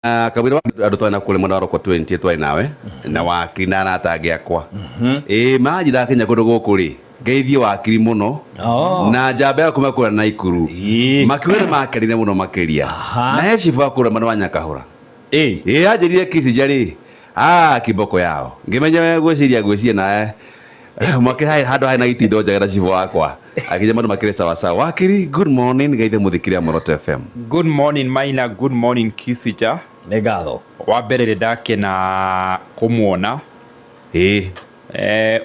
kabira andu twana kule mwana roko 20 twai nawe na wakili na aratangia kwa maji da Kenya kundu guku ri ngeithie wakili muno na njamba ya kuma kura na ikuru makiwere makerire muno makiria na he chifa kura mwana wa Nyakahura ajirire kisi jari kiboko yao ngimenya gwiciria nae mwakiri handu haina itindo njega na chifa wakwa akija mandu makire sawa sawa. Wakili, good morning, gaithe muthikiria Moroto FM. Good morning Maina, good morning Kisija. Negatho wa mbere ndakena kumuona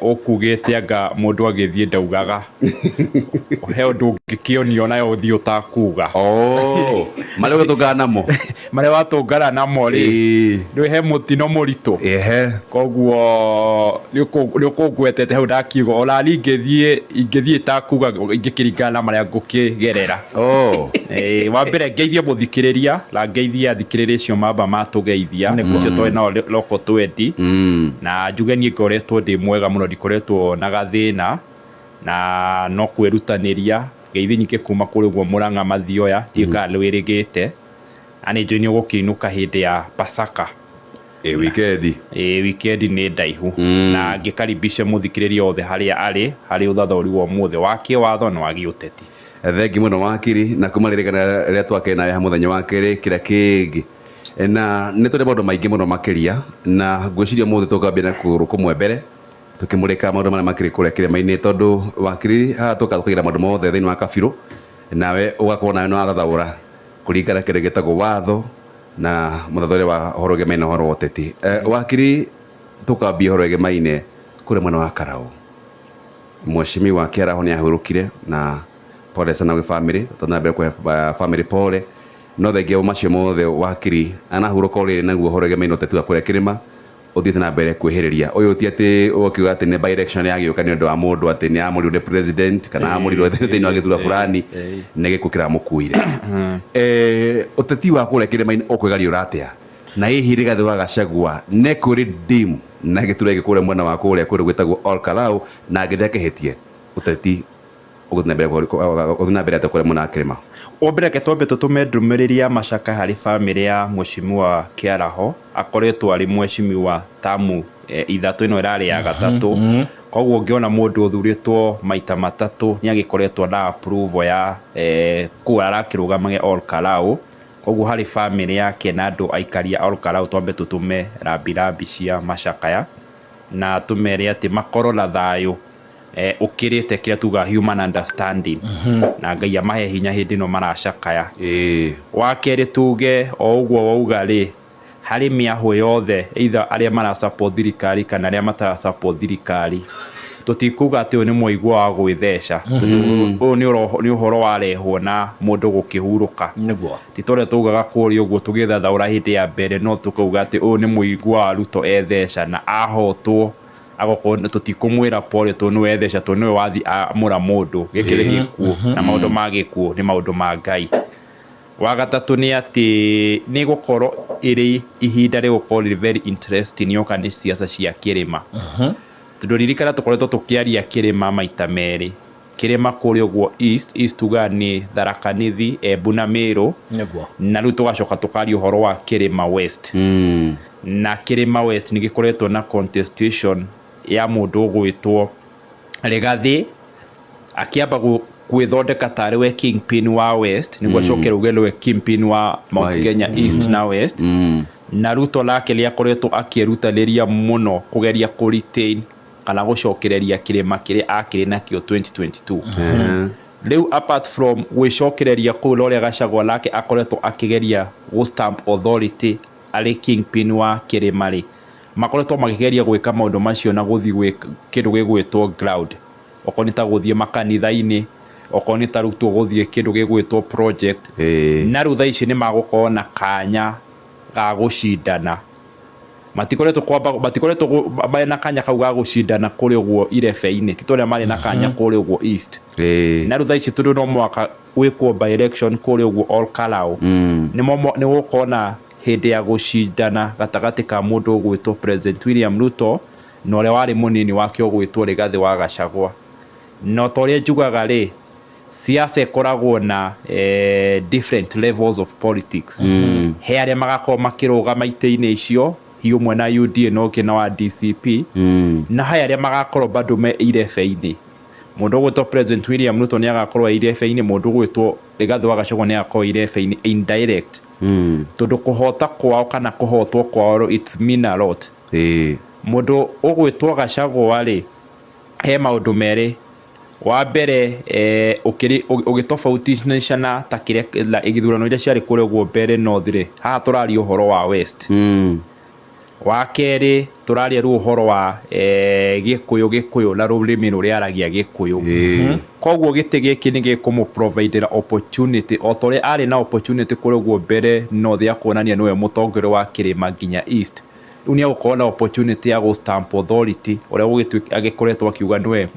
ukugite anga mundu agithie ndaugaga he undu ngikionio nayo uthi utakuga mare watungana namo mare watungana namo ri ndwi he mutino muritu koguo ni ukugwetete hau ndakiuga olali ingithie takuga ingikiringana mare ngukigerera wa mbere ngeithie muthikiriria la ngeithie athikiriria cio mamba matugeithia niguo twa na loko 20 na njuge ni ngoretwo ndi mwega muno ndikoretwo na gathina na no kwirutaniria ngeithi nyike kuma kuri gwo Murang'a Mathioya ndika lwirigite ani joni gukinuka hindi ya Pasaka weekend ni ndaihu na ngikaribisha muthikiriria othe hari uthathauri wa muthe wake watho na wagi uteti. Thengi muno wakili na kumaririkana ria twake na muthenya wakiri kira kingi na nitore maundu maingi muno makiria na ngwiciria muthe tukambia na kumwe mbere tukimurika maundu maria makiri kuria kirema-ini tondu wakili tukagira maundu mothe thiini wa kabiru nawe ugakorwo nawe no agathaura kuringana kire gitagwo watho na muthathuri wa horo gemaine horo uteti. Wakili, tukambia horo gemaine kuria mwena wa Karau mheshimiwa Kiaraho ni ahurukire na pole sana we family tondu kwa family pole no thengia macio mothe wakili anahuruka uri naguo horo gemaine uteti wa kuria kirima uthite na mbere kwihiriria uyu ti ati ukiuga ati ni by election yagiuka ni undu wa mundu ati ni amuri president kana amuri thiini wa githura fulani ni gikukira mukuire uteti wa kuria kirima ukwigaria uratia na hihi rigathi wa Gachagua ne kuri dim na githura gikuria mwena wa kuria kuri gwitagwo Olkalau na ngithia kihitie uteti uguthina mbere ati kuria mwena wa kirima Obere ketombe tutume ndumiriria macaka hari family ya mheshimiwa Kiaraho akoretwo ari mheshimiwa tamu ithatu ino irari ya gatatu koguo ngiona mundu uthuritwo maita matatu ni agikoretwo na approval ya kuara kirugamage Olkalau koguo hari family yake na andu aikaria Olkalau twambe tutume rambirambi cia macakaya na tumere ati makoro na thayu ukirite kira tuga human understanding na Ngai amahe hinya hindi no maracakaya wakeri tuge o uguo wauga ri hari miahu yothe either aria mara support thirikari kana aria matara support thirikari tutikuga ati ni muigwa wa gwithesha ni uhoro warehwo na mundu gukihuruka niguo titore tugaga kuri uguo tugitha thaura hindi ya mbere no tukuga ati ni muigwa wa Ruto ethesha na ahotwo agoko tutikumwira pole to no ethesha to no wathi amura mundu gikire gikuo na maundu magikuo ni maundu ma Ngai. Wa gatatu ni ati ni gukoro iri ihinda ri gukoro very interesting yoka ni siasa cia kirima tudoririkana tukoretwo tukiaria kirima maita meri kirima kuri uguo east tuga ni Tharaka Nithi Embu na Meru na riu tugacoka tukari uhoro wa kirima west na kirima west ni gikoretwo na contestation ya mundu gwitwo Rigathi akiamba gwithondeka tari we kingpin wa west niguo acokera uge we kingpin wa Mount Kenya east na west na Ruto lake liakoretwo akirutaniria muno kugeria ku retain kana gucokereria kirima kiri akiri nakio 2022 riu apart from gwicokereria ku loria Gachagua lake akoretwo akigeria go stamp authority ari kingpin wa kirima ri makoretwo magigeria gwika maundu macio na guthi kindu gigwitwo ground okonita guthie makanitha-ini okonita Ruto guthie kindu gigwitwo project na rutha ici ni magukorwo na kanya ga gucindana matikoretwo bale na kanya kau ga gucindana kuri uguo irebe-ini titoria mari na kanya kuri uguo east na rutha ici tundu no mwaka gwikwo by election kuri uguo Olkalau ni gukona hindi ya gucindana gatagati ka mundu gwitwo President William Ruto no ria wari munini wake gwitwo Rigathi wa Gachagua no toria njugaga ri siasa ikoragwo na different levels of politics he aria magakorwo makirugama ite-inĩ icio hiu mwe na UDA no ke na wa DCP na he aria magakorwo bado me irebe-inĩ mundu gwitwo President William Ruto ni agakorwo irebe-inĩ mundu gwitwo Rigathi wa Gachagua ni agakorwo irebe-inĩ indirect tondu kuhota kwao kana kuhotwo kwao it's mean a lot mundu ugwitwo Gachagua ri he maundu meri wa mbere ugitofautisha ta kiria igithurano iria ciari kuregwo mbere north ri haha turari uhoro wa west wa keri turari uhoro wa gikuyu na rurimi ruria aragia gikuyu koguo gite giki ni gikumu provide opportunity otore ari na opportunity kuregwo mbere north ya kuonania niwe mutongore wa kirima nginya east unia ukorwo na opportunity ya go stamp authority uria ugituika agikoretwo akiuga niwe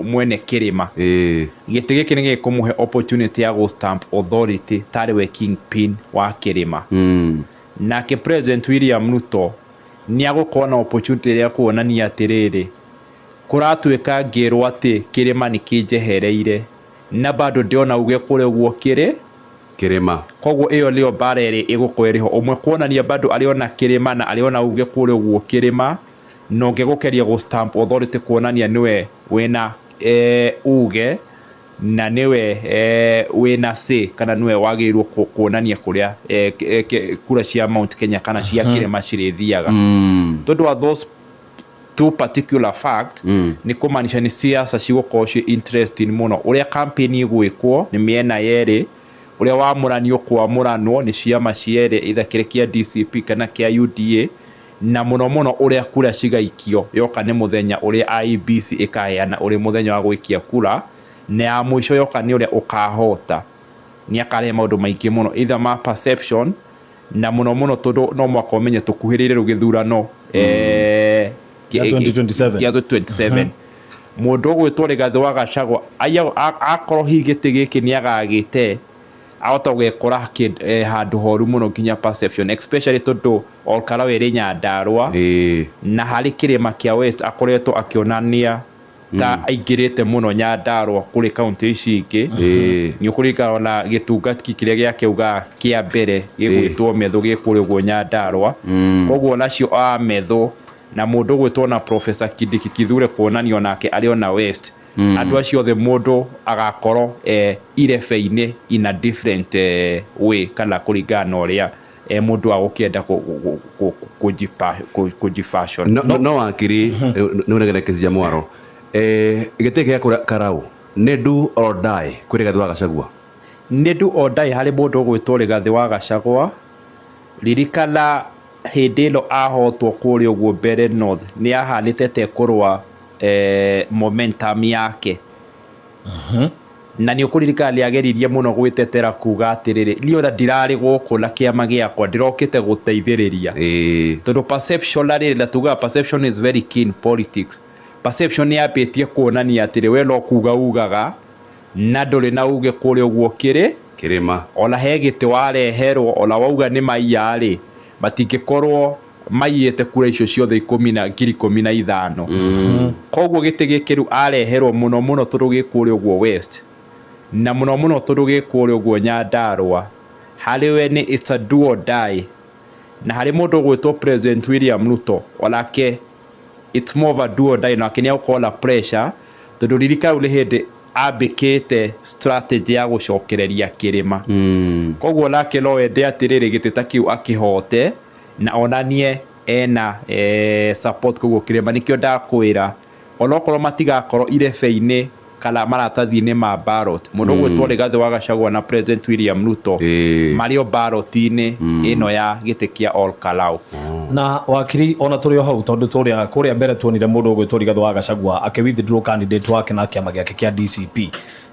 mwene kirima gite giki ni gikumuhe opportunity ya go stamp authority tari we kingpin wa kirima nake President William Ruto ni agukorwo na opportunity ya kuonania atiriri kuratuika ngirwo ati kirima ni kinjehereire na bado ndiona uge kuregwo kirima koguo iyo leo barere igukweriho umwe kuonania bado aliona kirima na aliona uge kuregwo kirima no ngegukeria go stamp authority kuonania niwe wena uge na niwe wena se kana niwe wagirwo kuonania kuria kura cia Mount Kenya kana cia kirima cirithiaga tondu wa those two particular fact ni kumanisha ni siasa cigukorwo ci interesting muno uria campaign igwikwo ni miena yeri uria wamuranio kwa muranwo ni ciama ciere itha kire kia DCP kana kia UDA na muno uria kura cigaikio yoka ni muthenya uria IEBC ikaheana uri muthenya wa gwikia kura na ya mwisho yoka ni uria ukahota ni akare maundu maingi muno either ma perception na muno tondu no mwaka umenye tukuhirire rugithurano ya 2027 mundu gwitwo Rigathi wa Gachagua akorwo higite giki ni agagite ahota gwekora handu horu muno nginya perception especially tondu Olkaraw iri Nyandarua na hari kirima kia west akoretwo akionania ta aingirite muno Nyandarua kuri county ici ingi ni ukurika na gitungati kiria giakeuga kia mbere gigwitwo metho gikuregwo Nyandarua koguo nacio metho na mundu gwitwo na Professor Kindiki Kithure kuonanio nake ari ona west andu acio the mundu agakorwo irebe-ini in a different way kana kuringana uria mundu agukienda kujifashion no wakiri ni unegerekezia mwaro gite gia Karau ne do or die kuri Rigathi wa Gachagua ne do or die hari mundu gwitwo Rigathi wa Gachagua ririkana hindi ino ahotwo kuri uguo mbere north ni ahanite te kurwa momentum yake na ni ukuririka aliageririe muno gwitetera kuga atiriri ni ora ndirari guku na kiama giakwa ndirokite guteithiriria tondu perception ari na tuga perception is very keen politics perception ni apetie kuonania atiri we no kuga ugaga na nduri na uge kuri uguo kirima ona hegite wareherwo ona wauga ni maiyari batingikorwo maiyete kura icio ciothe 10,015 koguo gite gikiru areherwo muno tondu gikuri uguo west na muno tondu gikuri uguo Nyandarua hari we ni it's a do or die na hari mundu gwitwo President William Ruto onake it's more of a do or die na kinya ukola pressure tondu ririka ule hindi abikite strategy ya gucokereria kirima koguo nake no ende atiriri gitita kiu akihote na onanie ena support koguo kirima nikio ndakwira onokorwo matigakorwo irebe-ini kana maratathi-ini ma ballot mundu gwitwo Rigathi wa Gachagua na President William Ruto mario ballot-ini ino ya gite kia Olkaraw na wakiri ona turi hau tondu kuria mbere tuonire mundu gwitwo Rigathi wa Gachagua withdraw candidate wake na kiama giake kia DCP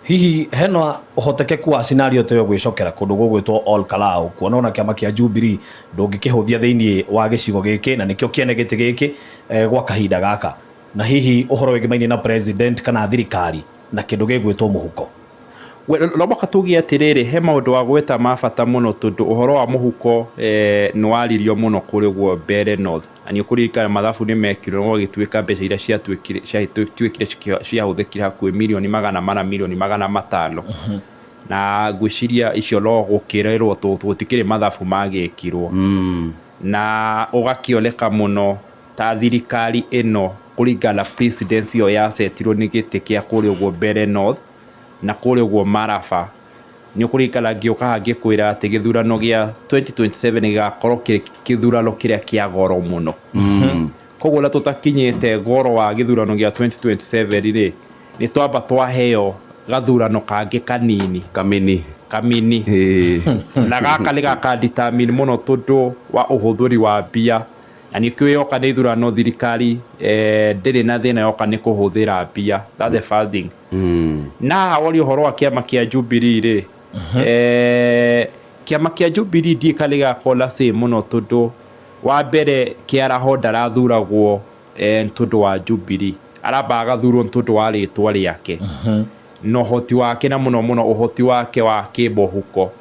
hihi hena uhotekeku wa scenario teyo gwicokera kundu gwitwo Olkaraw kuona kiama kia Jubilee ndungikihuthia thiini wa gicigo giki na nikio kiene giti giki gwa kahinda gaka na hihi uhoro wigimaini na president kana thirikari na kindu gigwitwo muhuko no makatugia atiriri he maundu wa gweta mabata muno tundu uhoro wa muhuko ni waririo muno kuri guo mbere north ani kurika mathabu ni mekirwo no gituika mbeca ira ciatuikire ciahuthikire hakuhi milioni 400 milioni 500 na gwiciria icio no gukirerwo tutikire mathabu magekirwo na ugakioneka muno ta thirikari ino kuringana presidency yo yasetirwo ni giti kia kuri guo mbere north na kuri guo Maraba ni kurikana ngioka hangikwira ati githurano gia 2027 gigakorwo githurano kiria kia goro muno koguo la tutakinyite goro wa githurano gia 2027 ri ni twamba twaheo gathurano kangi kamini na gaka ni gakadetermine muno tundu wa uhuthuri wa mbia na ni kwiyoka ni ithurano thirikari ndiri na thina yoka ni kuhuthira mbia that's the first thing na wali uhoro wa kiama kia Jubilee ri kiama kia Jubilee ndikali gakola se muno tundu wa mbere Kiaraho ndarathuragwo tundu wa Jubilee aramba agathurwo tundu wa ritwa riake no hoti wake na muno uhoti wake wa kibohuko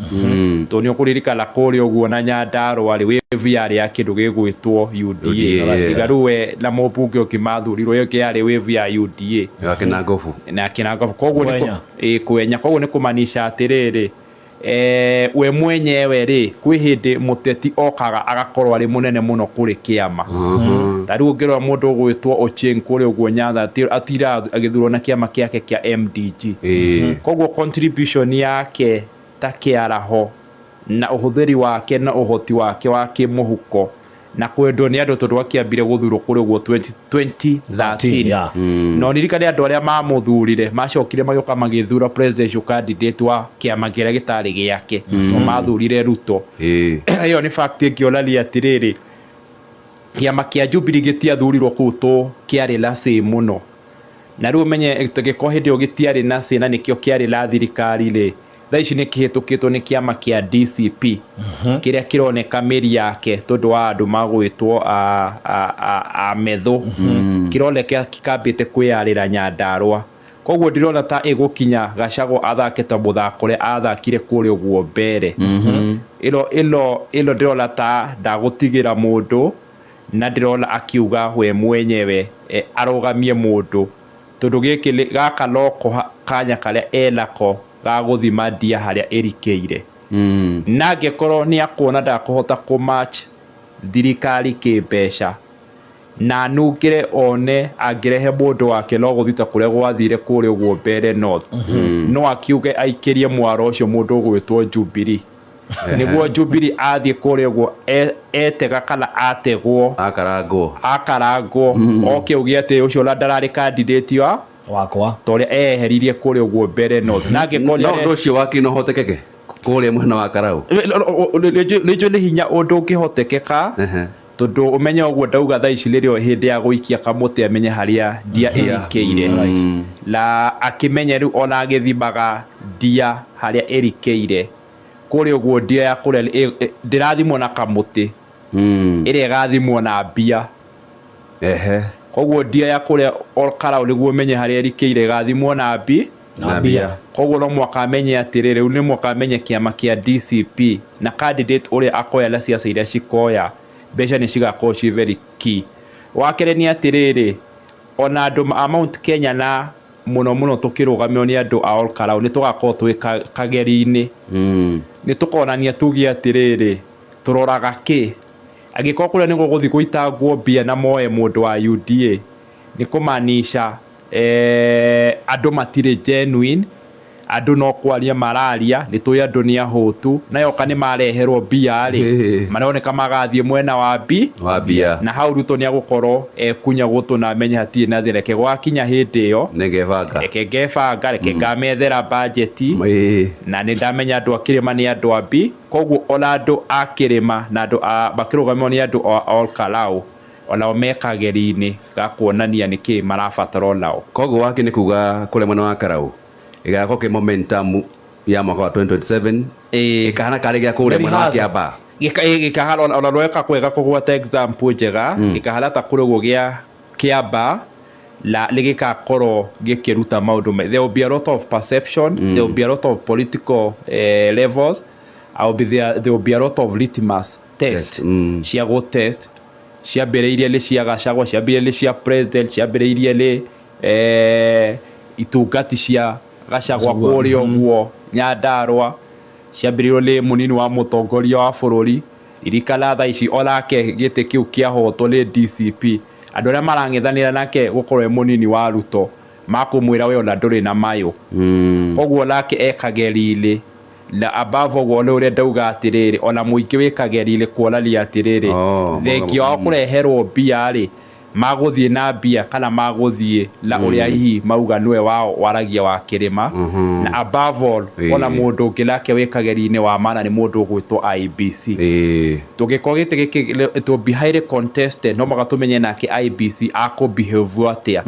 to ni ukuririkana kuri uguo na Nyandarua ari wave yari ya kindu gigwitwo UDA tigaruwe na mobunge okimathurirwo yo kiari wave ya UDA na kinangofu koguo ni kwenya koguo ni kumanisha atiriri we mwenyewe ri kwi hindi muteti okaga agakorwo ari munene muno kuri kiama tariu ngirwa mundu ugwitwo Ochieng kuri uguo Nyanza atira agithurwo na kiama kiake kia MDG koguo contribution yake ta Kiaraho na uhuthiri wake na uhoti wake wa kimuhuko na kwendwo ni andu tondu akiambire guthurwo kuri uguo 2013 no nirikane andu aria mamuthurire macokire magioka magithura presidential candidate wa kiama kiria gitari giake no mathurire Ruto iyo ni fact ngionania atiriri kiama kia Jubilee gitiathurirwo kuto kiari la se muno na riu menye giko hindi o gitiari na se na nikio kiari la thirikari ri thaici ni kihitukitwo ni kiama kia DCP kiria kironeka meri yake tondu wa andu magwitwo a metho kironeka kikambite kwiyarira Nyandarua koguo ndirona ta igukinya Gachagua athake ta muthako ria athakire kuri uguo mbere ilo ndirona ta ndagutigira mundu na ndirona akiuga we mwenyewe arogamie mundu tondu giki gaka loko kanya karia enako gaguthima ndia haria erikeire na ngekorwo ni akuona ndakuhota ku match thirikari kimbeca na nungire one angirehe mundu wake no guthita kuria gwathire kuri uguo mbere north no akiuge aikirie mwaro ucio mundu ugwitwo Jubilee niguo Jubilee athie kuri uguo etega kana ategwo akarangwo oke ugie ati ucio la ndarari candidate wakwa toria eheririe kuri uguo mbere north na ngekoria no ucio wake no hotekeke kuri mwena wa Karau lejo le hinya undu ukihotekeka tondu umenya uguo ndauga thaici ririo hindi ya guikia kamuti amenye haria ndia erikeire la akimenya riu ona agithimaga ndia haria erikeire kuri uguo ndia ya kuria ndirathimwo na kamuti ire gathimwo na mbia koguo ndia ya kuria Karau niguo umenye haria erikeire gathimwo na mbia koguo no mwaka amenye atiriri riu ni mwaka amenye kiama kia DCP na candidate uria akoya la siasa iria cikoya mbeca ni cigakorwo ci very key wakere ni atiriri ona andu a Mount Kenya na muno tukirugamio ni andu a Karau ni tugakorwo twi kageri-ini ni tukonania tugie atiriri turoraga ki agikorwo kuria ni guguthi guitangwo mbia na moe mundu wa UDA ni kumanisha andu matire genuine andu no kwaria mararia ni tuya andu ni ahutu na yoka ni mareherwo mbia ri maroneka magathie mwena wa mbia na hau Ruto ni agukorwo kunya gutu na amenye hatie na thireke gwakinya hindi iyo ngebanga reke ngamethera budget na ni ndamenya andu akirima ni andu ambi koguo ona andu akirima na andu bakirugamio ni andu all Karau ona omekageri-ini gakuonania niki marabatara nao koguo wake ni kuga kule mwena wa Karau igako ke momentum ya mwaka wa 2027 ikahana kare gya kule mwena wa Kiamba ikahana ona roeka kwega kugwata example njega ikahana ta kuri uguo gya Kiamba la ligikakorwo gikiruta maundu there will be a lot of perception, there will be a lot of political levels, there will be a lot of litmus test cia go test ciambĩrĩirie nĩ cia Gachagua, ciambĩrĩirie nĩ cia president, ciambĩrĩirie nĩ itungati cia Gachagua kũrĩa ũguo Nyandarua, ciambĩrĩirio nĩ mũnini wa mũtongoria wa bũrũri, irikana thaa ici onake gĩtĩ kĩu kĩahotwo nĩ DCP, andũ arĩa marang'ethanĩra nake gũkorwo mũnini wa Ruto makũmwĩra we ona ndũrĩ na mayũ, koguo nake ekageri-inĩ na above ũguo nĩ ũrĩa ndauga atĩrĩrĩ ona mũingĩ wĩkageri-inĩ kuonania atĩrĩrĩ thengia wa kũreherwo mbia rĩ magũthiĩ na mbia kana magũthiĩ na ũrĩa hihi mauga nĩwe wao waragia wa kĩrĩma na above all ona mũndũ ũngĩ nake wĩkageri-inĩ wa mana nĩ mũndũ ũgwĩtwo IBC. Tũngĩkorwo gĩtĩ gĩkĩ it will be highly contested, no mũhaka tũmenye nake IBC akũbehave atĩa.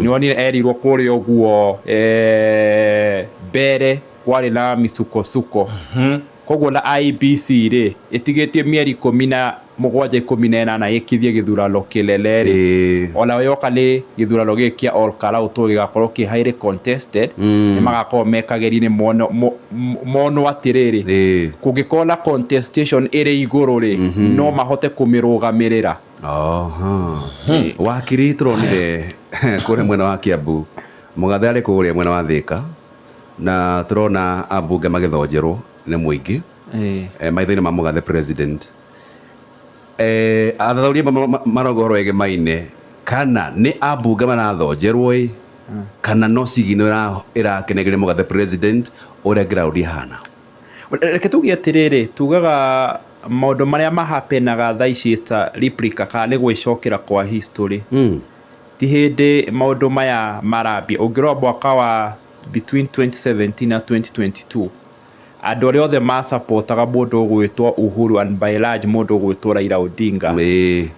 Nĩwonire erirwo kũrĩa ũguo mbere kwarĩ na misukosuko, koguo na IBC rĩ ĩtigĩtie mĩeri 17 18 ĩkithie gĩthurano kĩnene rĩ ona yoka nĩ gĩthurano gĩkĩ kĩa all out gĩgakorwo kĩ highly contested, nĩ magakorwo mekageri-inĩ mono atĩrĩrĩ kũngĩkorwo na contestation ĩrĩ igũrũ rĩ no mahote kũmĩrũgamĩrĩra. Wakiri tũronire kũrĩa mwena wa Kiambu, mũgathe arĩ kũrĩa mwena wa Thika, na turona ambunge magĩthonjerwo nĩ mũingĩ maitho-inĩ ma mũgathe president. Athathauri marauga ũhoro wĩgiĩ maine kana nĩ ambunge marathonjerwo kana no cigino ĩrakenegeria mũgathe president ũrĩa ground ihana. Reke tuge atĩrĩrĩ, tugaga maũndũ marĩa mahapenaga thaa ici ta replica kana nĩ gwĩcokera kwa history, ti hĩndĩ maũndũ maya marambia. Ũngĩrora mwaka wa between 2017 na 2022 andũ arĩa othe masapotaga mũndũ ũgwĩtwo Uhuru and by large mũndũ ũgwĩtwo Raila Odinga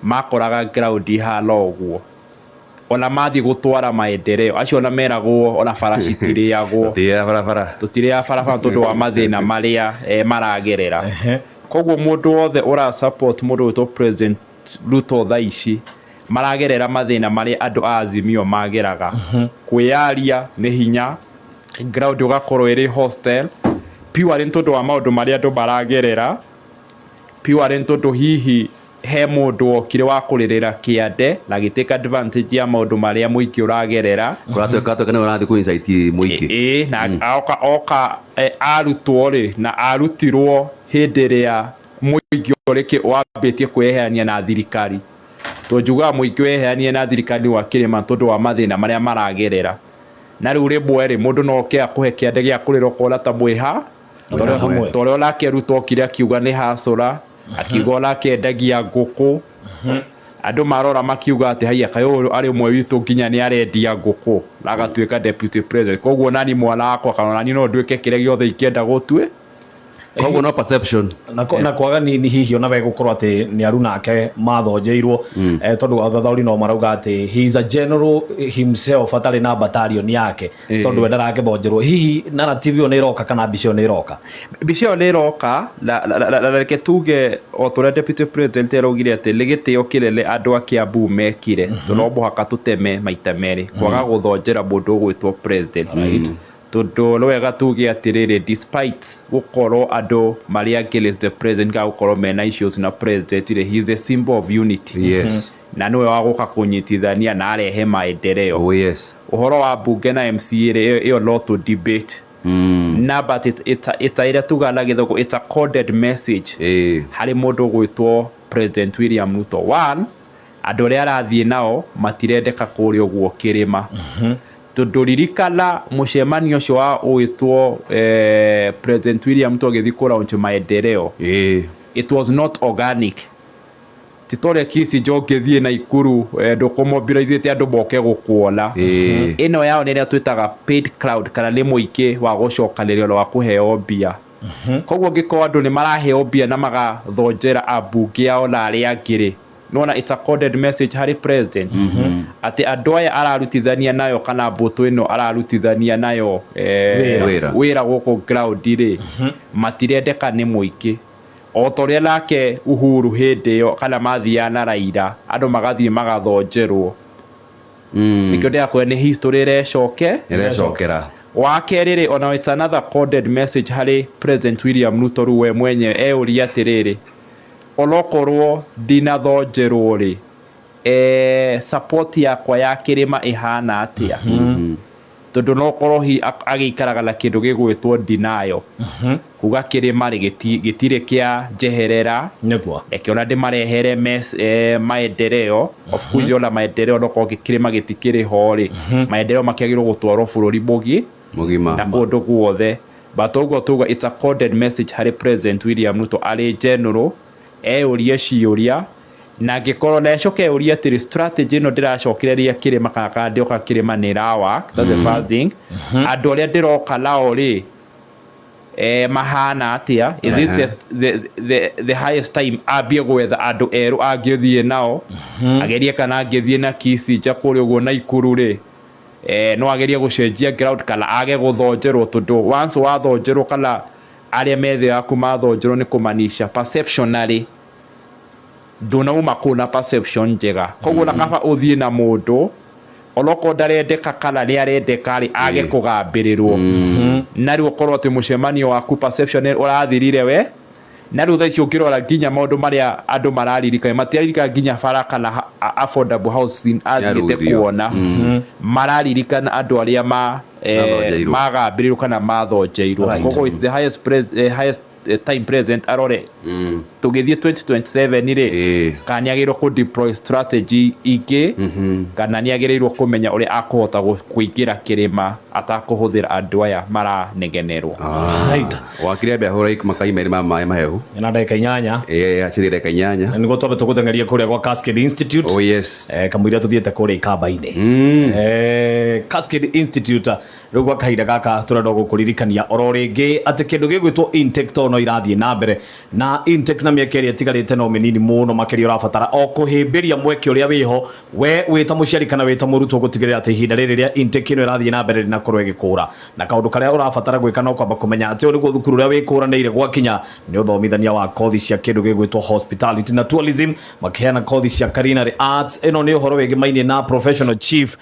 makoraga ground ihana ũguo, ona mathi gũtwara maendeleo acio ona meragwo ona bara citirĩagwo tũtirĩaga barabara tondũ wa mathĩna marĩa maragerera. Koguo mũndũ wothe ũra support mũndũ ũgwĩtwo President Ruto thaa ici maragerera mathĩna marĩa andũ a Azimio mageraga, kwĩyaria nĩ hinya, ground ũgakorwo ĩrĩ hostile purely tondũ wa maũndũ marĩa andũ maragerera, purely tondũ hihi he mũndũ okire wa kũrĩrĩra kĩande na gĩtĩka advantage ya maũndũ marĩa mũingĩ ũragerera, kũratwĩka nĩ ũrathiĩ kũinsaiti mũingĩ na oka arutwo rĩ na arutirwo hĩndĩ ĩrĩa mũingĩ ũrĩ wambĩtie kwĩyeherania na thirikari. Tũnjuga mũingĩ weheanie na thirikari wa kĩrĩma tondũ wa mathĩna marĩa maragerera, na rĩu rĩmwe rĩ mũndũ no oke akũhe kĩande gĩa kũrĩra ũkona ta mwĩha tondũ onake Ruto okire akiuga nĩ hacũra, akiuga onake endagia ngũkũ, andũ marora makiuga atĩ haiya kaĩ ũyũ arĩ ũmwe witũ nginya nĩ arendia ngũkũ na agatuĩka deputy president, koguo nani mwana wakwa kana nani no nduĩke kĩrĩa gĩothe ingĩenda gũtue. Koguo no perception na kwaga ni hihi ona gũkorwo atĩ nĩ aru nake mathonjeirwo tondũ athathauri no marauga atĩ he is a general himself atarĩ na battalion yake tondũ we ndaragĩthonjerwo. Hihi narrative ĩyo nĩ ĩroka kana mbica ĩyo nĩ ĩroka? Mbica ĩyo nĩ ĩroka na reke tuge o tũrĩa deputy president eraugire atĩ nĩ gĩtĩo kĩnene andũ a Kiambu mekire no mũhaka tũteme maita merĩ kwaga gũthonjera mũndũ ũgwĩtwo president. Tondũ no wega tuge atĩrĩrĩ despite gũkorwo andũ marĩa against the president ga gũkorwo mena issues na president he is a symbol of unity. Na nĩwe wa gũka kũnyitithania na arehe maendeleo. Ũhoro wa bunge na MCA ĩyo no to debate na but it's ĩrĩa tuga na gĩthũngũ it's a coded message harĩ mũndũ ũgwĩtwo President William Ruto. One, andũ arĩa arathiĩ nao matirendeka kũrĩa ũguo kĩrĩma. Tũririkana mũcemanio ũcio wa ũgĩtwo President William Ruto agĩthiĩ kũraunch maendeleo, it was not organic. Titore kisi njongĩthiĩ na ikuru ndũkũmobilizĩte andũ moke gũkuona. Ĩno yao nĩrĩa twĩtaga paid crowd kana nĩ mũingĩ wa gũcokanĩrĩrio na wa kũheo mbia. Koguo ngĩkorwo andũ nĩ maraheo mbia na magathonjera ambunge ao na arĩa angĩ rĩ, nona it's a coded message harĩ president atĩ andũ aya ararutithania nayo kana mbũtũ ĩno ararutithania nayo wĩra gũkũ ground rĩ matirendeka nĩ mũingĩ. O torĩa nake Uhuru hĩndĩ ĩyo kana mathiaga na Raila andũ magathiĩ magathonjerwo. nikio ndakwe ni history irecokera wa kerere ona it's another coded message hari President William Ruto ruwe mwenye uri atiriri olokorwo ndinathonjerwo ri support yakwa ya kirima ihana atia tondu no korwo agikaraga na kindu gigwitwo denial kuga kirima ri gitire kia jeherera negwa ekiona ndimarehere maendeleo of course ona maendeleo no ko kirima gitikiri ho ri maendeleo makiagirwo gutwarwo bururi mugima na kundu guothe but uguo it's a coded message hari President William Ruto ari general uria ciuria na ngikorwo na coke uria tiri strategy no ndiracokereria kirima kana ndioka kirima ni rawa that's the first thing andu aria ndiroka lao ri mahana atia is it the highest time abie gwetha andu eru angithie nao agerie kana angithie na kisi nja kuri uguo na ikuru ri no agerie gucenjia ground kana age guthonjerwo tondu once wathonjerwo kana aria methe yaku mathonjerwo ni kumanisha perceptionally ndũnauma kuna perception njega koguo na kaba uthie na mundu oloko ndarendeka kana ni arendeka ri age kugambirirwo na ri ukorwo ati mucemanio waku perception urathirire we na ri thaici ukirora nginya maundu maria andu mararirika matiaririka nginya bara kana affordable housing athirite kuona mararirika andu aria magambirirwo kana mathonjeirwo koguo the highest time present arore tugithie 2027 ri kana agirwo ku deploy strategy iki kana ni agirirwo kumenya uri akuhota kuingira kirima atakuhuthira andu aya maranegenerwo right wakiri abe hora makai meri mama mahehu na ndeka 8 achiri ndeka 8 niguo twabe tugutengeria kuria kwa Cascade Institute oh yes kamwira tuthiete kuria Kamba-ini Cascade Institute rugwa kahinda gaka turenda gukuririkania oro ringi ati kindu gigwitwo intake no irathie na mbere na intake na mieke ria tigarite no menini muno makeria urabatara o kuhimbiria mweke uria wiho we wita muciari kana wita murutwo gutigirira ati ihinda riri ria intake no irathie na mbere na korwe gikura na kaundu karia urabatara gwika no kwamba kumenya ati uri thukuru ria wikuranire gwakinya ni uthomithania wa kothi cia kindu gigwitwo hospitality na tourism makiheana kothi cia culinary arts ino ni uhoro wigi mainie na professional chief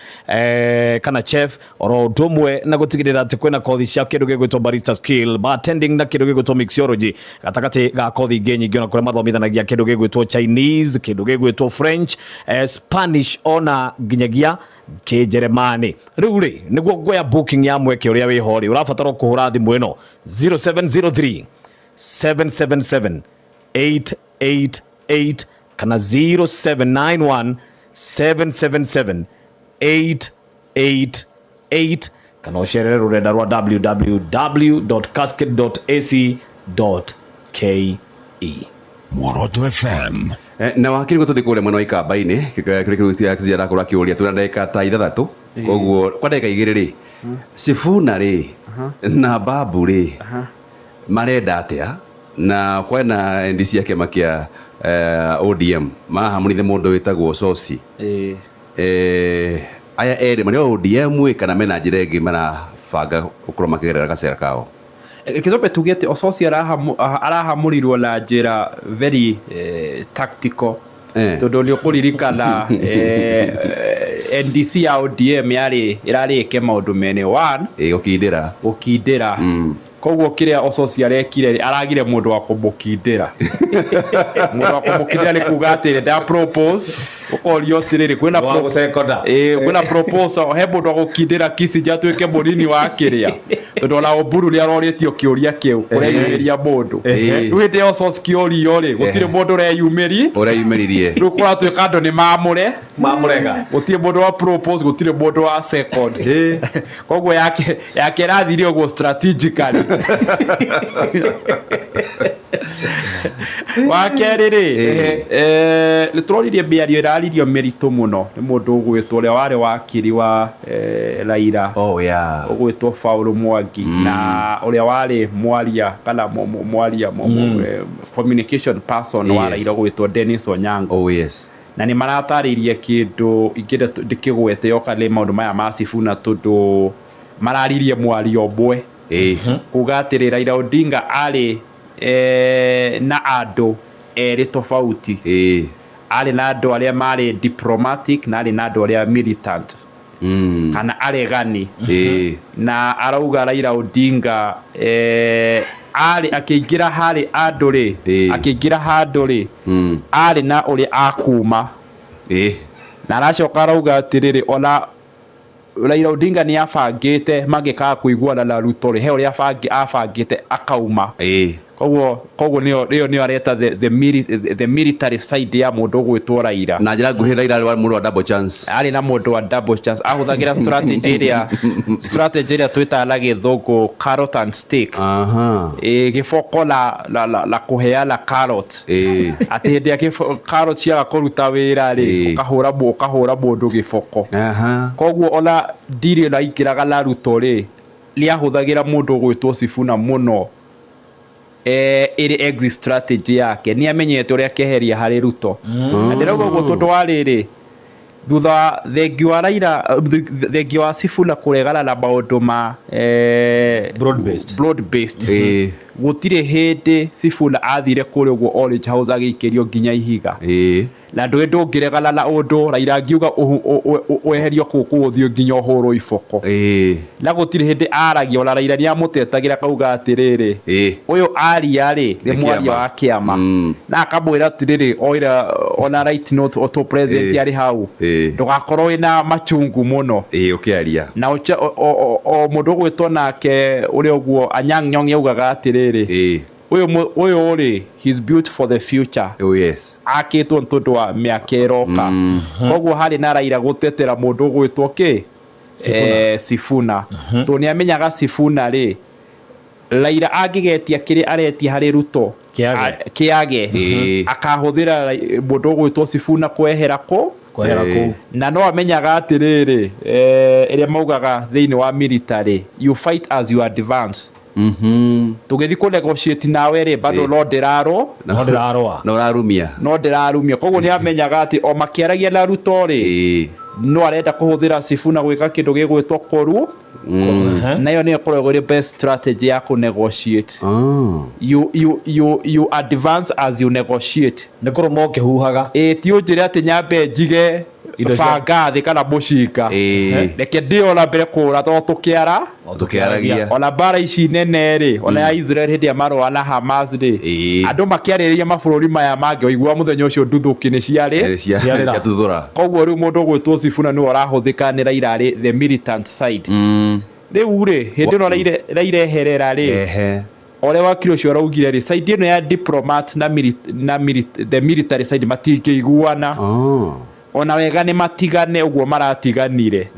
kana chef oro ndumwe na gutigirira ati kwina kothi cia kindu gigwitwo barista skill bartending na kindu gigwitwo mixology gatakati ga kothi ingi nyingi ona kuria mathomithanagia kindu gigwitwo Chinese kindu gigwitwo French Spanish ona nginyagia Kijeremani riu ri niguo ngoya booking ya mweke uria wiho ri urabatara kuhura thimu ino 0703 777 888 kana 0791 777 888 kana ucerere rurenda rwa www.cascade.ac.ke Muoroto FM na wakiri gututhi kure mwena wa Kamba-ini kire kizira kura kiuria tuna ndeka ta 3 koguo kwa ndeka 2 ri Sifuna ri na Babu ri marenda atia na kwena NDC yake makia ODM mahamunithe mundu witagwo Sosi aya eri mari ODM kana mena njiregi mana banga ukorwo makigerera gacera kao kizope tugete Ososi arahamurirwo na njira very tactical tondu ni ukuririkana NDC ya ODM irari ike maundu mene 1 gukindira koguo kiria Ososi arekire aragire mundu wa kumukindira mundu wa kumukindira ni kuga atire da propose ukorio atiriri kwina kwina proposal he mundu wa gukindira kisi jatwike murini wa kiria tondu na Oburu ni aroretio kiuria kiu kureyumiria mundu wite Ososi kiurio ri gutire mundu ureyumiririe riu kuratwika andu ni mamurega gutire mundu wa propose gutire mundu wa second koguo yake rathire uguo strategically wakeriri ni turoririe biario iraririo meritu muno ni mundu ugwitwo uria wari wakiri wa Raila ugwitwo Paul Mwangi na uria wari mwaria kana mwaria communication person wa Raila ugwitwo Dennis Onyango na ni marataririe kindu ingire ndikigwete yoka le maundu maya ma Sifuna tondu mararirie mwario bwe kuga atiri Raila Odinga ari na andu eri tofauti arĩ na andũ arĩa marĩ diplomatic na arĩ na andũ arĩa militant kana aregani na arauga Raila Odinga akĩingĩra harĩ andũ rĩ akĩingĩra handũ rĩ arĩ na ũrĩa akuma na aracoka arauga atĩrĩrĩ ona Raila Odinga nĩ abangĩte mangĩkaga kũiguana na Ruto rĩ he ũrĩa abangĩte akauma koguo nĩyo areta the military side ya mũndũ ũgwĩtwo Raila na njĩra nguhĩ Raila arĩ mũndũ wa double chance arĩ na mũndũ wa double chance ahũthagĩra strategy ĩrĩa twĩtaga na gĩthũngũ carrot and stick gĩboko la kũheana carrot atĩ hĩndĩ ya carrot ciaga kũruta wĩra rĩ ũkahũra mũndũ gĩboko koguo ona ndiri ĩno aikĩraga na Ruto rĩ nĩahũthagĩra mũndũ ũgwĩtwo Sifuna mũno ĩrĩ exit strategy yake nĩ amenyete ũrĩa keheria harĩ Ruto na ndĩrauga ũguo tondũ wa rĩrĩ thutha thengia wa Sifuna kũregana na maũndũ ma broad based gũtirĩ hĩndĩ Sifuna athire kũrĩ ũguo Orange House agĩikĩrio nginya ihiga na ndũĩ ndũngĩregana na ũndũ Raila angiuga weherio kũkũ ũthiũ nginya ũhũrwo iboko na gũtirĩ hĩndĩ aragia ona Raila nĩamũtetagĩra kauga atĩrĩrĩ ũyũ aria rĩ nĩ mwaria wa kĩama na akamwĩra atĩrĩrĩ ona right note auto president yarĩ hau ndũgakorwo wĩna machungu mũno ũkĩaria na o mũndũ ũgwĩtwo nake ũrĩa ũguo Anyang' Nyong'o augaga atĩrĩrĩ ũyũ rĩ he's built for the future akĩtwo tondũ wa mĩaka ĩroka koguo harĩ na Raila gũtetera mũndũ ũgwĩtwo Sifuna to nĩ amenyaga Sifuna rĩ Raila angĩgetia kĩrĩa aretia harĩ Ruto kĩage akahũthĩra mũndũ ũgwĩtwo Sifuna kwehera kũ na no amenyaga atĩrĩrĩ ĩrĩa maugaga thĩinĩ wa military you fight as you advance tũgĩthi kũ negotiate nawe rĩ bado no ndĩrarumia koguo nĩ amenyaga atĩ o makĩaragia na Ruto rĩ no arenda kũhũthĩra Sifuna gwĩka kĩndũ gĩgwĩtwo koru nayo nĩyo ĩkoragwo ĩrĩ best strategy ya kũ negotiate you advance as you negotiate nĩ kũrũma ũkĩhuhaga ti ũnjĩre atĩ nyambe njige banga thĩ kana mũcinga reke ndĩ ona mbere kũra tondũ tũkĩaragia ona mbara ici nene rĩ ona ya Israel hĩndĩ ya marũa na Hamas rĩ andũ makĩarĩrĩria mabũrũri maya mangĩ oigua mũthenya ũcio nduthũki nĩ ciatuthũra koguo rĩu mũndũ ũgwĩtwo Sifuna nĩwe ũrahũthĩka nĩ Raila arĩ the militant side rĩu rĩ hĩndĩ ĩno Raila eherera rĩ ũrĩa wakiri ũcio araugire rĩ side ĩno ya diplomat na the military side matingĩiguana ona wega nĩ matigane ũguo maratiganire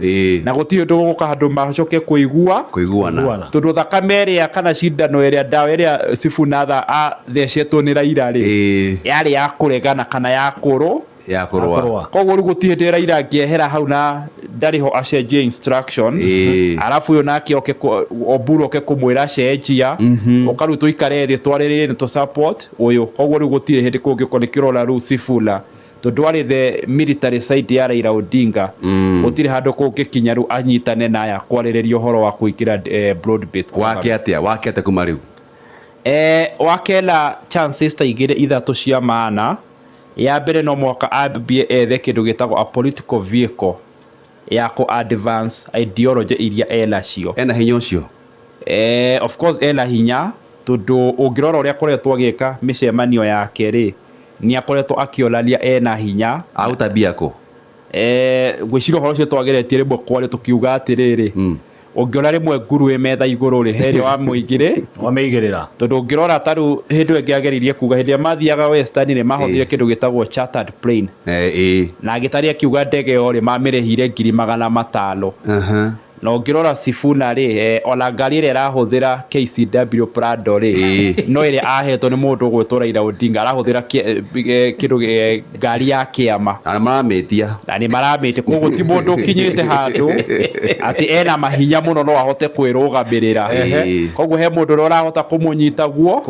na gũtirĩ ũndũ gũka handũ macoke kũiguana tondũ thakame ĩrĩa kana cindano ĩrĩa ndawa ĩrĩa Sifuna athecetwo nĩ Raila rĩ yarĩ ya kũregana kana ya kũrũa koguo rĩu gũtirĩ hĩndĩ Raila angĩehera hau na ndarĩ ho acenjie instruction arabu ũyũ nake Oburu oke kũmwĩra cenjia ũkarutwo ikare thĩ twarĩrĩrie nĩ support ũyũ koguo rĩu gũtirĩ hĩndĩ kũngĩkorwo nĩ kĩrora rĩu Sifuna tondũ arĩ the military side ya Raila Odinga gũtirĩ handũ kũngĩkinya rĩu anyitane naya kwarĩrĩria ũhoro wa kũingĩra broad based wake atĩa kuma rĩu wakela chances ta igĩrĩ ithatũ cia maana ya mbere no mwaka ambie ethe kĩndũ gĩtagwo a political vehicle ya kũ advance ideology iria enacio ena hinya ũcio of course ena hinya tondũ ũngĩrora ũrĩa akoretwo agĩka mĩcemanio yake rĩ nĩ akoretwo akĩonania ena hinya autambia kũ gwĩciria ũhoro ũcio twageretie rĩmwe kwarĩ tũkiuga atĩrĩrĩ ũngĩona rĩmwe nguru metha igũrũ rĩ herĩ wa mũingĩrĩ wameigĩrĩra tondũ ũngĩrora tarũ hĩndĩ ĩngĩ ageririe kuga hĩndĩ mathiaga Western nĩ mahũthire kĩndũ gĩtagwo chartered plane na agĩtarĩ akiuga ndege yo rĩ mamĩrĩhire 500,000 na ũngĩrora Sifuna rĩ ona ngari ĩrĩa arahũthĩra KCW Prado rĩ no ĩrĩa ahetwo nĩ mũndũ ũgwĩtwo Raila Odinga arahũthĩra kĩndũ ngari ya kĩama na maramĩtia koguo ti mũndũ ũkinyĩte handũ atĩ ena mahinya mũno no ahote kwĩrũgamĩrĩra koguo he mũndũ ũrĩa ũrahota kũmũnyita guo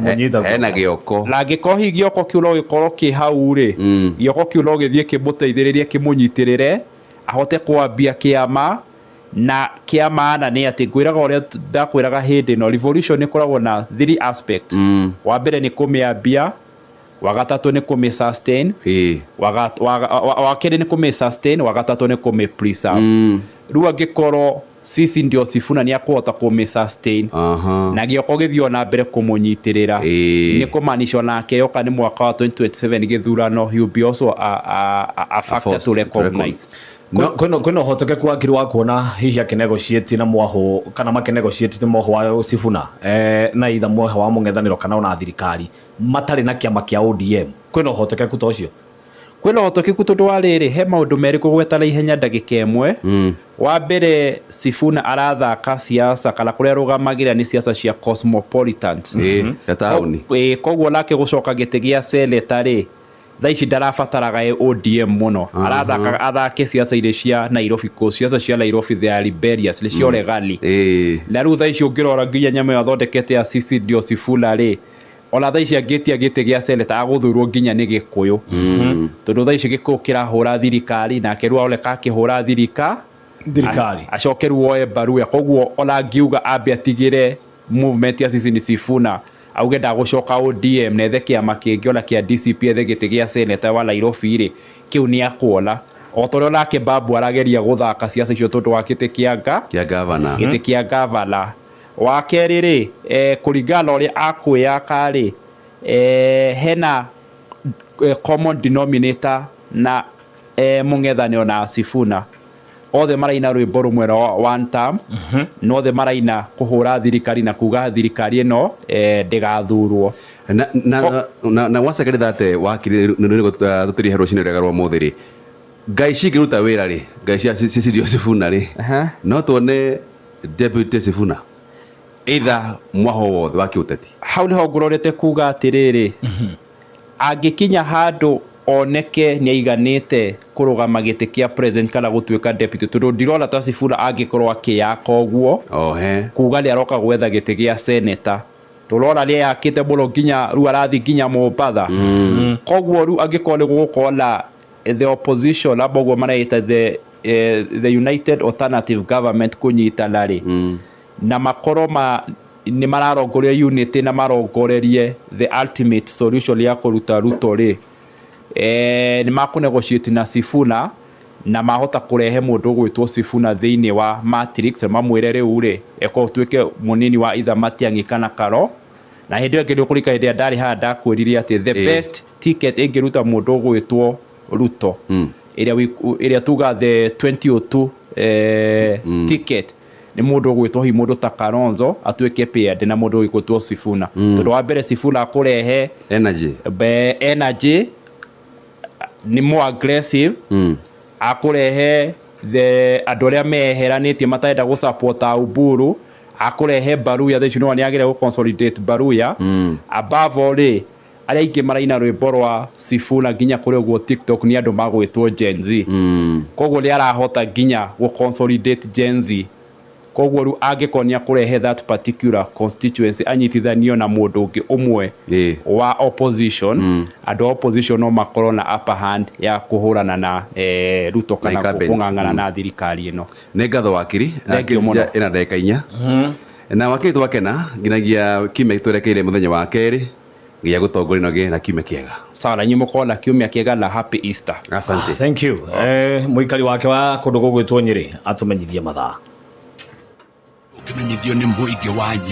ena gĩoko na angĩkorwo hihi gĩoko kĩu no gĩkorwo kĩ hau rĩ gĩoko kĩu no gĩthiĩ kĩmũteithĩrĩrie kĩmũnyitĩrĩre ahote kwambia kĩama na kia maana nĩ atĩ ngwĩraga ũrĩa ndakwĩraga hĩndĩ no revolution ĩkoragwo na 3 aspect wa mbere nĩ kũmĩambia wa gatatu nĩ kũmĩ sustain wa kerĩ nĩ kũmĩ sustain wa gatatu nĩ kũmĩ preserve rĩu angĩkorwo sisi ndio Sifuna nĩ akũhota kũmĩ sustain na gĩoko gĩthiĩ na mbere kũmũnyitĩrĩra nĩ kũmanisha nake yoka nĩ mwaka wa 2027 gĩthurano he will be also a factor to recognize. Kwĩna ũhotekeku wakiri wa kuona hihi akĩnegotiate na Mwaho kana makenegotiate Mwaho wa Sifuna na itha Mwaho wa mũng'ethanĩro kana ona thirikari matarĩ na kĩama kĩa ODM kwĩna ũhotekeku ta ũcio? Kwĩna ũhotekeku tondũ wa rĩrĩ he maũndũ merĩ kũgweta ihenya ndagĩka ĩmwe. Wa mbere Sifuna arathaka siasa kana kũrĩa arũgamagĩrĩra nĩ siasa cia cosmopolitans koguo nake gũcoka gĩtĩ gĩa seneta rĩ thaa ici ndarabataraga ODM mũno arathaka athake siasa iria cia Nairobi siasa cia Nairobi they are rebellious cia legali na rĩu thaa ici ũngĩrora nginya nyama yathondekete ya sisi ndio Sifuna rĩ ona thaa ici angĩtia gĩtĩ gĩa seneta agũthurwo nginya nĩ Gĩkũyũ tondũ thaa ici Gĩkũyũ kĩrahũra thirikari nake rĩu areka akĩhũra thirikari acokeru woe Baruya koguo ona ngiuga ambe atigĩre movement ya sisi ni Sifuna auge ndagũcoka ODM na ethe kĩama kĩngĩ ona kĩa DCP ethe gĩtĩ gĩa seneta wa Nairobi rĩ kĩu nĩ akuona o tondũ nake Babu arageria gũthaka siasa icio tondũ wa gĩtĩ kĩa gavana wa kerĩ rĩ kũringana ũrĩa akwĩyaka rĩ hena common denominator na mũng'ethanĩro na Sifuna othe maraina rwĩmbo rũmwe rwa one term no othe maraina kũhũra thirikari na kuga thirikari ĩno ndĩgathurwo na wasakari thate wakiri nĩ gũtũtĩria rũcinĩ rwega rwa mũthĩ rĩ ngai cingĩruta wĩra rĩ ngai cia sisi ndio Sifuna rĩ no tuone deputy Sifuna either Mwaho wothe wa kĩũteti hau nĩho ngũrorete kuga atĩrĩrĩ angĩkinya handũ oneke nĩ aiganĩte kũrũgama gĩtĩ kĩa president kana gũtuĩka deputy tondũ ndirona ta Sifuna angĩkorwo akĩyaka ũguo kuga nĩ aroka gwetha gĩtĩ gĩa senator tũrona nĩ yakĩte mũno nginya rĩu arathi nginya Mombatha koguo rĩu angĩkorwo nĩ gũgũkorwo na the opposition aboguo maraita the United Alternative Government kũnyitana rĩ na makorwo nĩ mararongoria unity na marongorerie the ultimate solution ya kũruta Ruto rĩ nĩ makũnegotiate na Sifuna na mahota kũrehe mũndũ ũgwĩtwo Sifuna thĩinĩ wa matrix mamwĩre rĩu rĩ eko tuĩke mũnini wa itha Matiang'i kana Karo na hĩndĩ ĩyo ngĩrĩ kũrika hĩndĩ ndari haha ndakwĩrire atĩ the best ticket ĩngĩruta mũndũ ũgwĩtwo Ruto ĩrĩa tuga the 2002 ticket nĩ mũndũ ũgwĩtwo hi mũndũ ta Kalonzo atuĩke paired na mũndũ ũgwĩtwo Sifuna tondũ wa mbere Sifuna akũrehe energy ni more aggressive akũrehe andũ arĩa meheranĩtie matarenda gũsupport Uburu akũrehe Baruya thaici no nĩ agire gũconsolidate Baruya above all arĩa aingĩ maraina rwĩmbo rwa Sifuna nginya kũrĩ ũguo TikTok nĩ andũ magwĩtwo Gen Z koguo nĩ arahota nginya gũconsolidate Gen Z koguo rĩu angĩkorwo nĩ akũrehe that particular constituency anyitithanio na mũndũ ũngĩ ũmwe wa opposition andũ opposition no makorwo na upper hand ya kũhũrana na Ruto kana kũng'ang'ana na thirikari ĩno nĩ ngatho wakiri ĩna ndagĩka inya na wakiri twakena nginagia kiumia twerekeire mũthenya wa kerĩ nginya gũtongoria noge na kiumia kĩega sawa na nyumo kona kiumia kĩega na happy Easter asante thank you mũikari wake wa kũndũ gũgwĩtwo Nyĩrĩ atũmenyithie mathaa ũkĩmenyithio nĩ mũingĩ wa Nyĩrĩ.